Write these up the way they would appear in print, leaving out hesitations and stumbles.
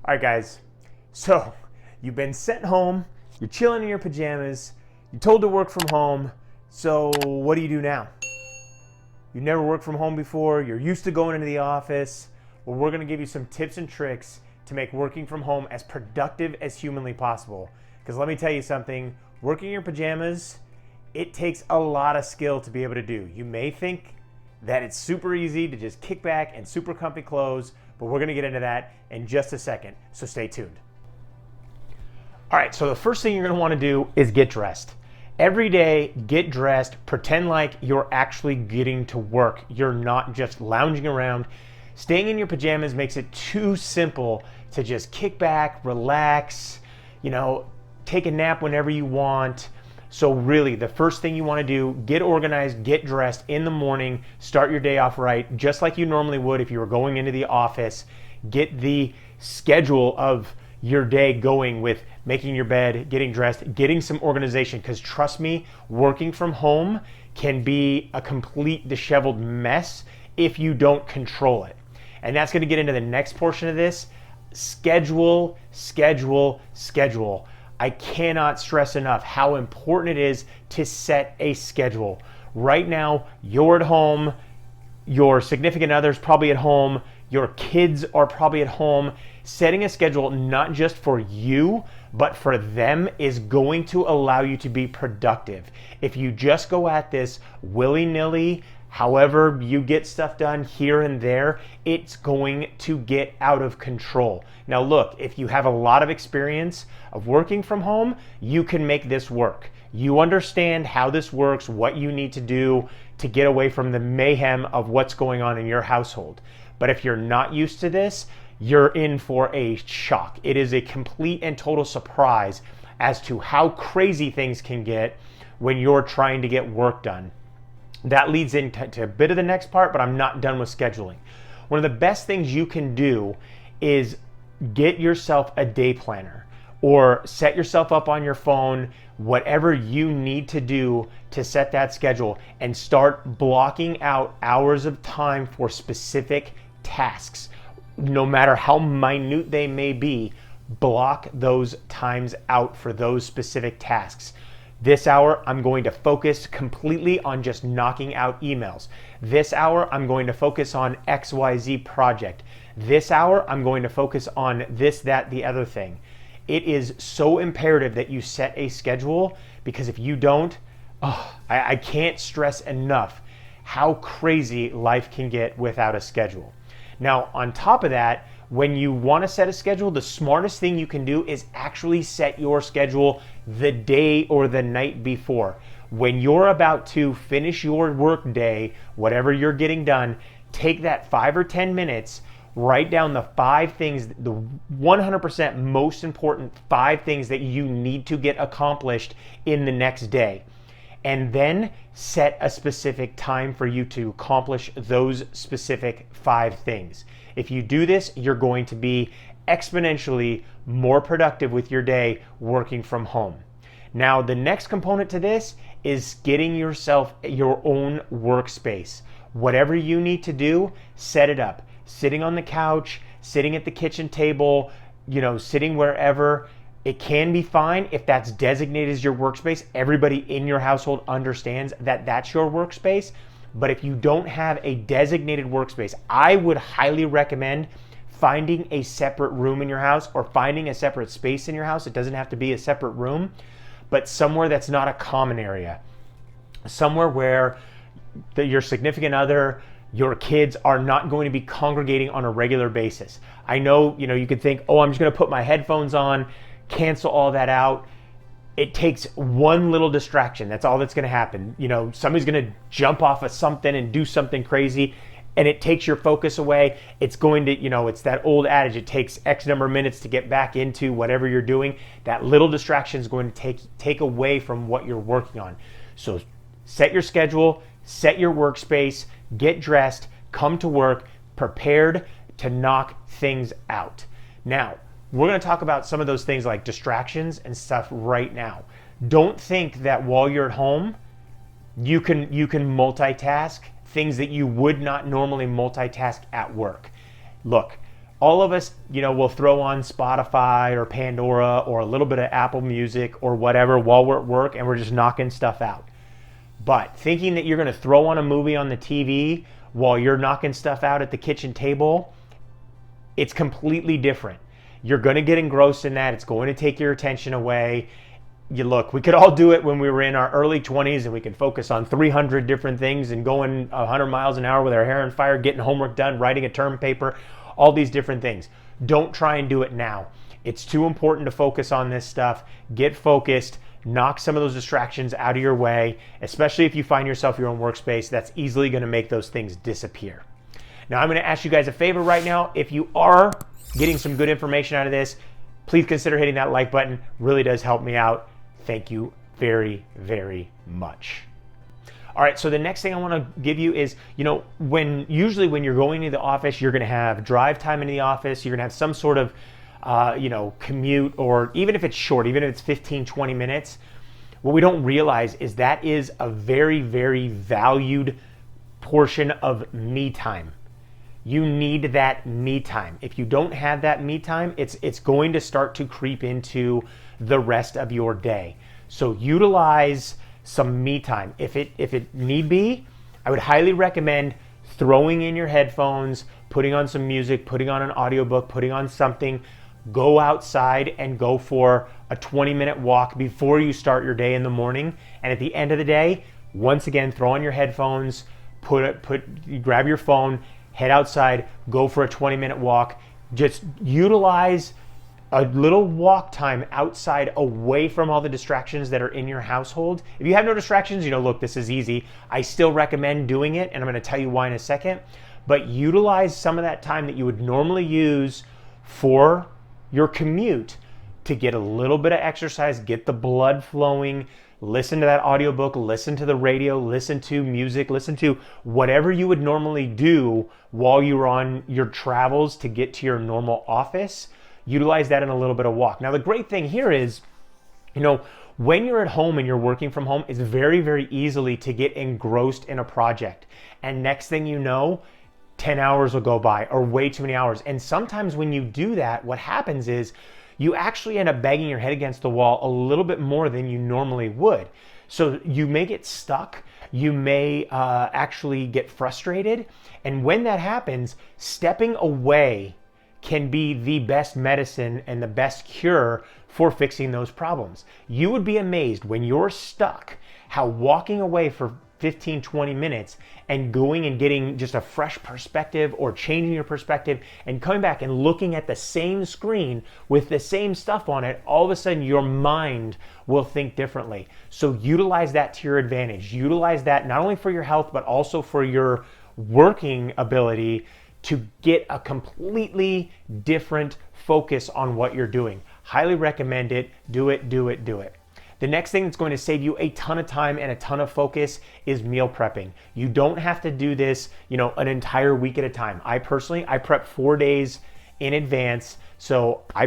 All right, guys. So you've been sent home, you're chilling in your pajamas, you're told to work from home. So what do you do now? You've never worked from home before, you're used to going into the office. Well, we're gonna give you some tips and tricks to make working from home as productive as humanly possible. Because let me tell you something, working in your pajamas, it takes a lot of skill to be able to do. You may think that it's super easy to just kick back in super comfy clothes, but we're gonna get into that in just a second, so stay tuned. All right, so the first thing you're gonna wanna do is get dressed. Every day, get dressed, pretend like you're actually getting to work. You're not just lounging around. Staying in your pajamas makes it too simple to just kick back, relax, take a nap whenever you want. So really, the first thing you want to do, get organized, get dressed in the morning, start your day off right, just like you normally would if you were going into the office. Get the schedule of your day going with making your bed, getting dressed, getting some organization, because trust me, working from home can be a complete disheveled mess if you don't control it. And that's going to get into the next portion of this. Schedule, schedule, schedule. I cannot stress enough how important it is to set a schedule. Right now, you're at home, your significant other's probably at home, your kids are probably at home. Setting a schedule not just for you, but for them is going to allow you to be productive. If you just go at this willy-nilly, however you get stuff done here and there, it's going to get out of control. Now look, if you have a lot of experience of working from home, you can make this work. You understand how this works, what you need to do to get away from the mayhem of what's going on in your household. But if you're not used to this, you're in for a shock. It is a complete and total surprise as to how crazy things can get when you're trying to get work done. That leads into a bit of the next part, but I'm not done with scheduling. One of the best things you can do is get yourself a day planner or set yourself up on your phone, whatever you need to do to set that schedule, and start blocking out hours of time for specific tasks. No matter how minute they may be, block those times out for those specific tasks. This hour, I'm going to focus completely on just knocking out emails. This hour, I'm going to focus on XYZ project. This hour, I'm going to focus on this, that, the other thing. It is so imperative that you set a schedule, because if you don't, I can't stress enough how crazy life can get without a schedule. Now, on top of that, when you want to set a schedule, the smartest thing you can do is actually set your schedule the day or the night before. When you're about to finish your work day, whatever you're getting done, take that 5 or 10 minutes, write down the 5 things, the 100% most important 5 things that you need to get accomplished in the next day. And then set a specific time for you to accomplish those specific 5 things. If you do this, you're going to be exponentially more productive with your day working from home. Now, the next component to this is getting yourself your own workspace. Whatever you need to do, set it up. Sitting on the couch, sitting at the kitchen table, sitting wherever. It can be fine if that's designated as your workspace. Everybody in your household understands that that's your workspace. But if you don't have a designated workspace, I would highly recommend finding a separate room in your house or finding a separate space in your house. It doesn't have to be a separate room, but somewhere that's not a common area. Somewhere where your significant other, your kids are not going to be congregating on a regular basis. I know, you could think, I'm just going to put my headphones on, cancel all that out. It takes one little distraction. That's all that's going to happen. Somebody's going to jump off of something and do something crazy, and it takes your focus away. It's going to, it's that old adage, it takes X number of minutes to get back into whatever you're doing. That little distraction is going to take away from what you're working on. So set your schedule, set your workspace, get dressed, come to work, prepared to knock things out. Now, we're going to talk about some of those things like distractions and stuff right now. Don't think that while you're at home, you can multitask things that you would not normally multitask at work. Look, all of us, will throw on Spotify or Pandora or a little bit of Apple Music or whatever while we're at work, and we're just knocking stuff out. But thinking that you're going to throw on a movie on the TV while you're knocking stuff out at the kitchen table, it's completely different. You're going to get engrossed in that. It's going to take your attention away. We could all do it when we were in our early 20s, and we could focus on 300 different things and going 100 miles an hour with our hair on fire, getting homework done, writing a term paper, all these different things. Don't try and do it now. It's too important to focus on this stuff. Get focused, knock some of those distractions out of your way, especially if you find yourself your own workspace. That's easily going to make those things disappear. Now, I'm going to ask you guys a favor right now. If you are getting some good information out of this, please consider hitting that like button. Really does help me out. Thank you very, very much. All right, so the next thing I want to give you is, usually when you're going to the office, you're going to have drive time into the office. You're going to have some sort of, commute, or even if it's short, even if it's 15, 20 minutes. What we don't realize is that is a very, very valued portion of me time. You need that me time. If you don't have that me time, it's going to start to creep into the rest of your day. So utilize some me time. If it need be, I would highly recommend throwing in your headphones, putting on some music, putting on an audiobook, putting on something. Go outside and go for a 20-minute walk before you start your day in the morning. And at the end of the day, once again, throw on your headphones, grab your phone, head outside, go for a 20-minute walk. Just utilize a little walk time outside away from all the distractions that are in your household. If you have no distractions, look, this is easy. I still recommend doing it, and I'm going to tell you why in a second. But utilize some of that time that you would normally use for your commute to get a little bit of exercise, get the blood flowing, listen to that audiobook, listen to the radio, listen to music, listen to whatever you would normally do while you're on your travels to get to your normal office. Utilize that in a little bit of walk. Now, the great thing here is, when you're at home and you're working from home, it's very, very easily to get engrossed in a project. And next thing you know, 10 hours will go by, or way too many hours. And sometimes when you do that, what happens is you actually end up banging your head against the wall a little bit more than you normally would. So you may get stuck. You may actually get frustrated. And when that happens, stepping away can be the best medicine and the best cure for fixing those problems. You would be amazed when you're stuck how walking away for 15, 20 minutes and going and getting just a fresh perspective, or changing your perspective and coming back and looking at the same screen with the same stuff on it, all of a sudden your mind will think differently. So utilize that to your advantage. Utilize that not only for your health, but also for your working ability to get a completely different focus on what you're doing. Highly recommend it. Do it, do it, do it. The next thing that's going to save you a ton of time and a ton of focus is meal prepping. You don't have to do this, an entire week at a time. I prep 4 days in advance. So I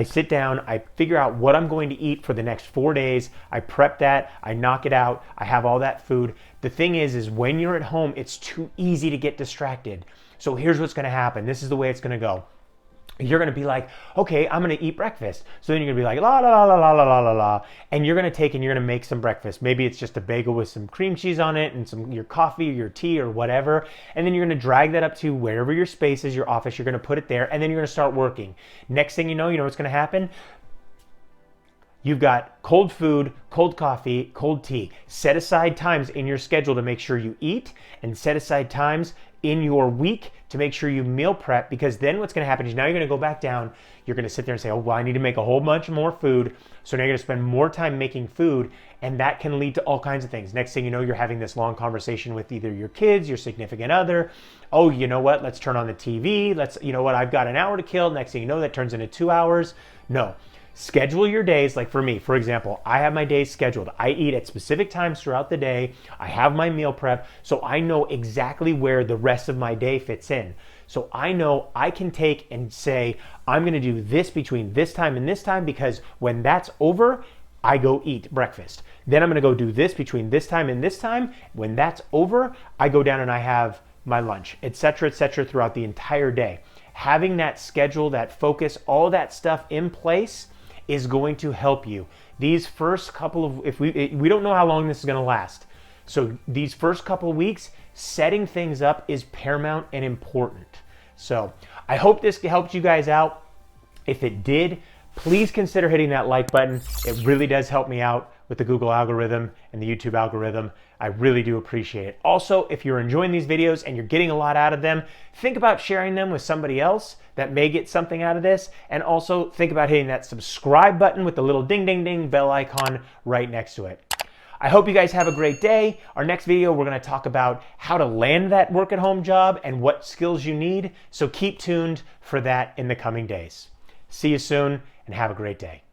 sit down, I figure out what I'm going to eat for the next 4 days. I prep that, I knock it out, I have all that food. The thing is when you're at home, it's too easy to get distracted. So here's what's going to happen. This is the way it's going to go. You're going to be like, okay, I'm going to eat breakfast. So then you're going to be like, la, la, la, la, la, la, la, la. And you're going to take and you're going to make some breakfast. Maybe it's just a bagel with some cream cheese on it and your coffee or your tea or whatever. And then you're going to drag that up to wherever your space is, your office. You're going to put it there, and then you're going to start working. Next thing you know what's going to happen? You've got cold food, cold coffee, cold tea. Set aside times in your schedule to make sure you eat, and set aside times in your week to make sure you meal prep, because then what's going to happen is now you're going to go back down. You're going to sit there and say, oh, well, I need to make a whole bunch more food. So now you're going to spend more time making food, and that can lead to all kinds of things. Next thing you know, you're having this long conversation with either your kids, your significant other. Oh, you know what? Let's turn on the TV. I've got an hour to kill. Next thing you know, that turns into 2 hours. No. Schedule your days. Like for me, for example, I have my days scheduled. I eat at specific times throughout the day. I have my meal prep, so I know exactly where the rest of my day fits in. So I know I can take and say, I'm going to do this between this time and this time, because when that's over, I go eat breakfast. Then I'm going to go do this between this time and this time. When that's over, I go down and I have my lunch, etc., throughout the entire day. having that schedule, that focus, all that stuff in place is going to help you. These first couple of, if we don't know how long this is going to last. So these first couple of weeks, setting things up is paramount and important. So I hope this helped you guys out. If it did, please consider hitting that like button. It really does help me out with the Google algorithm and the YouTube algorithm. I really do appreciate it. Also, if you're enjoying these videos and you're getting a lot out of them, think about sharing them with somebody else that may get something out of this. And also think about hitting that subscribe button with the little ding, ding, ding bell icon right next to it. I hope you guys have a great day. Our next video, we're going to talk about how to land that work at home job and what skills you need. So keep tuned for that in the coming days. See you soon and have a great day.